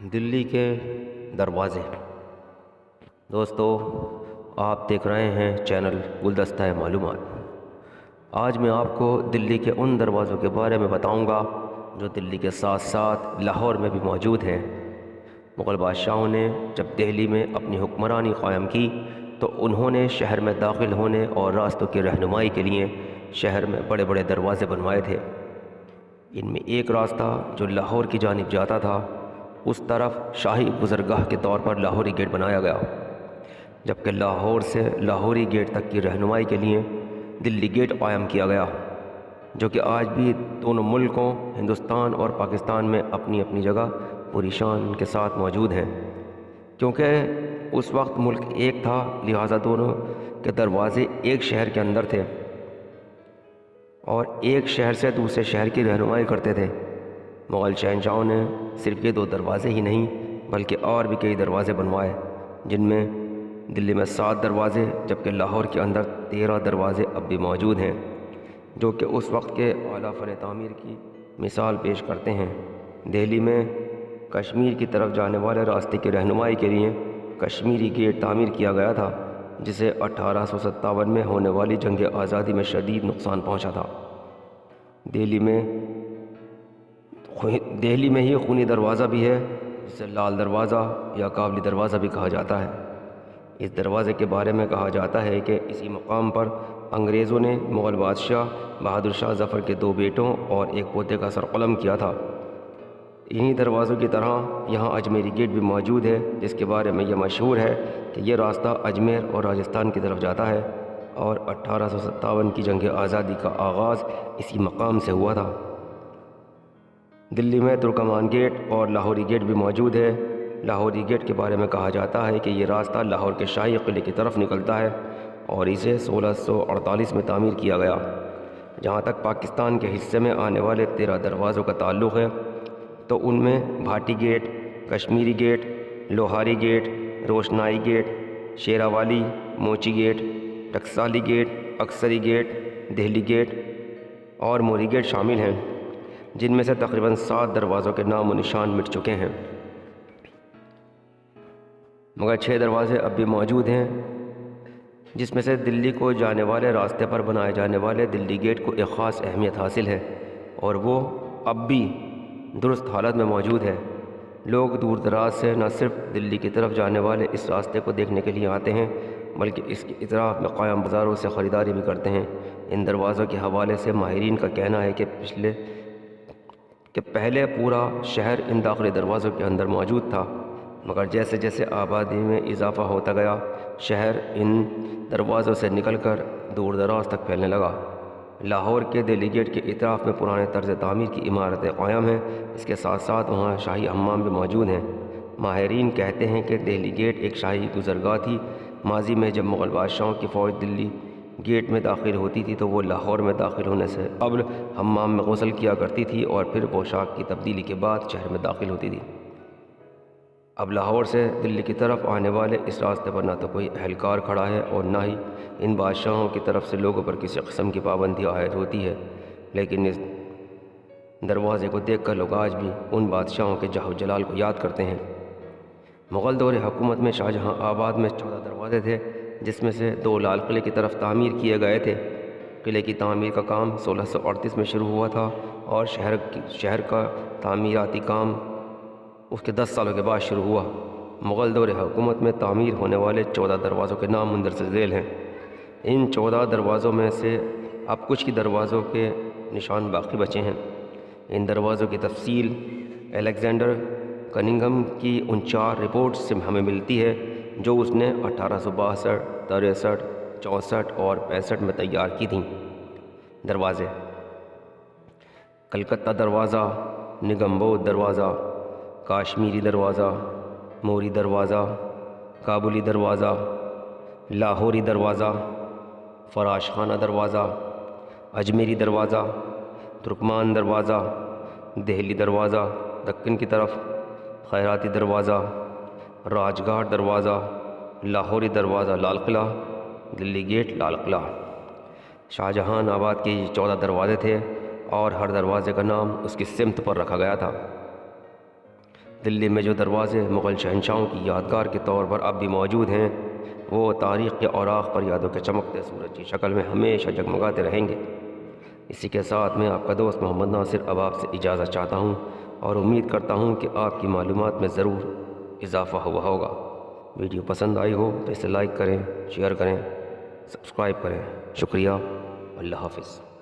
دلی کے دروازے۔ دوستو، آپ دیکھ رہے ہیں چینل گلدستہ معلومات۔ آج میں آپ کو دلی کے ان دروازوں کے بارے میں بتاؤں گا جو دلی کے ساتھ ساتھ لاہور میں بھی موجود ہیں۔ مغل بادشاہوں نے جب دہلی میں اپنی حکمرانی قائم کی تو انہوں نے شہر میں داخل ہونے اور راستوں کی رہنمائی کے لیے شہر میں بڑے بڑے دروازے بنوائے تھے۔ ان میں ایک راستہ جو لاہور کی جانب جاتا تھا، اس طرف شاہی گزرگاہ کے طور پر لاہوری گیٹ بنایا گیا، جبکہ لاہور سے لاہوری گیٹ تک کی رہنمائی کے لیے دلی گیٹ قائم کیا گیا، جو کہ آج بھی دونوں ملکوں ہندوستان اور پاکستان میں اپنی اپنی جگہ پوری شان کے ساتھ موجود ہیں۔ کیونکہ اس وقت ملک ایک تھا، لہٰذا دونوں کے دروازے ایک شہر کے اندر تھے اور ایک شہر سے دوسرے شہر کی رہنمائی کرتے تھے۔ مغل شہنشاہوں نے صرف یہ 2 دروازے ہی نہیں بلکہ اور بھی کئی دروازے بنوائے، جن میں دلی میں 7 دروازے جبکہ لاہور کے اندر 13 دروازے اب بھی موجود ہیں، جو کہ اس وقت کے اعلیٰ فن تعمیر کی مثال پیش کرتے ہیں۔ دہلی میں کشمیر کی طرف جانے والے راستے کی رہنمائی کے لیے کشمیری گیٹ تعمیر کیا گیا تھا، جسے 1857 میں ہونے والی جنگ آزادی میں شدید نقصان پہنچا تھا۔ دہلی میں ہی خونی دروازہ بھی ہے، جسے لال دروازہ یا کابلی دروازہ بھی کہا جاتا ہے۔ اس دروازے کے بارے میں کہا جاتا ہے کہ اسی مقام پر انگریزوں نے مغل بادشاہ بہادر شاہ ظفر کے 2 بیٹوں اور ایک پوتے کا سر قلم کیا تھا۔ انہی دروازوں کی طرح یہاں اجمیری گیٹ بھی موجود ہے، جس کے بارے میں یہ مشہور ہے کہ یہ راستہ اجمیر اور راجستھان کی طرف جاتا ہے اور 1857 کی جنگ آزادی کا آغاز اسی مقام سے ہوا تھا۔ دلی میں ترکمان گیٹ اور لاہوری گیٹ بھی موجود ہے۔ لاہوری گیٹ کے بارے میں کہا جاتا ہے کہ یہ راستہ لاہور کے شاہی قلعے کی طرف نکلتا ہے اور اسے 1648 میں تعمیر کیا گیا۔ جہاں تک پاکستان کے حصے میں آنے والے 13 دروازوں کا تعلق ہے تو ان میں Bhati gate, Kashmiri gate, Lohari gate, Roshnai gate, Sheranwali, Mochi gate, Taksali gate, Akbari gate, Delhi gate اور موری گیٹ شامل ہیں، جن میں سے تقریباً 7 دروازوں کے نام و نشان مٹ چکے ہیں، مگر 6 دروازے اب بھی موجود ہیں، جس میں سے دلی کو جانے والے راستے پر بنائے جانے والے دلی گیٹ کو ایک خاص اہمیت حاصل ہے اور وہ اب بھی درست حالت میں موجود ہے۔ لوگ دور دراز سے نہ صرف دلی کی طرف جانے والے اس راستے کو دیکھنے کے لیے آتے ہیں بلکہ اس کے اطراف میں قائم بازاروں سے خریداری بھی کرتے ہیں۔ ان دروازوں کے حوالے سے ماہرین کا کہنا ہے کہ پہلے پورا شہر ان داخلی دروازوں کے اندر موجود تھا، مگر جیسے جیسے آبادی میں اضافہ ہوتا گیا، شہر ان دروازوں سے نکل کر دور دراز تک پھیلنے لگا۔ لاہور کے دہلی گیٹ کے اطراف میں پرانے طرز تعمیر کی عمارتیں قائم ہیں، اس کے ساتھ ساتھ وہاں شاہی حمام بھی موجود ہیں۔ ماہرین کہتے ہیں کہ دہلی گیٹ ایک شاہی گزرگاہ تھی۔ ماضی میں جب مغل بادشاہوں کی فوج دلی گیٹ میں داخل ہوتی تھی تو وہ لاہور میں داخل ہونے سے قبل حمام میں غسل کیا کرتی تھی اور پھر پوشاک کی تبدیلی کے بعد شہر میں داخل ہوتی تھی۔ اب لاہور سے دلی کی طرف آنے والے اس راستے پر نہ تو کوئی اہلکار کھڑا ہے اور نہ ہی ان بادشاہوں کی طرف سے لوگوں پر کسی قسم کی پابندی عائد ہوتی ہے، لیکن اس دروازے کو دیکھ کر لوگ آج بھی ان بادشاہوں کے جاہ و جلال کو یاد کرتے ہیں۔ مغل دور حکومت میں شاہجہاں آباد میں 14 دروازے تھے، جس میں سے 2 لال قلعے کی طرف تعمیر کیے گئے تھے۔ قلعے کی تعمیر کا کام 1638 میں شروع ہوا تھا اور شہر کا تعمیراتی کام اس کے 10 سالوں کے بعد شروع ہوا۔ مغل دور حکومت میں تعمیر ہونے والے 14 دروازوں کے نام مندرجہ ذیل ہیں۔ ان 14 دروازوں میں سے اب کچھ کی دروازوں کے نشان باقی بچے ہیں۔ ان دروازوں کی تفصیل الیگزینڈر کننگھم کی ان 4 رپورٹس سے ہمیں ملتی ہے جو اس نے 1862، 63، 64 اور 65 میں تیار کی تھیں۔ دروازے: کلکتہ دروازہ، نگمبود دروازہ، کاشمیری دروازہ، موری دروازہ، کابلی دروازہ، لاہوری دروازہ، فراش خانہ دروازہ، اجمیری دروازہ، ترکمان دروازہ، دہلی دروازہ دکن کی طرف، خیراتی دروازہ، راج گھاٹ دروازہ، لاہوری دروازہ لال قلعہ، دلی گیٹ لال قلعہ۔ شاہجہان آباد کے یہ 14 دروازے تھے اور ہر دروازے کا نام اس کی سمت پر رکھا گیا تھا۔ دلی میں جو دروازے مغل شہنشاہوں کی یادگار کے طور پر اب بھی موجود ہیں وہ تاریخ کے اوراق پر یادوں کے چمکتے سورج کی شکل میں ہمیشہ جگمگاتے رہیں گے۔ اسی کے ساتھ میں آپ کا دوست محمد ناصر اب آپ سے اجازت چاہتا ہوں اور امید کرتا ہوں کہ آپ کی معلومات میں ضرور اضافہ ہوا ہوگا۔ ویڈیو پسند آئی ہو تو اسے لائک کریں، شیئر کریں، سبسکرائب کریں۔ شکریہ، اللہ حافظ۔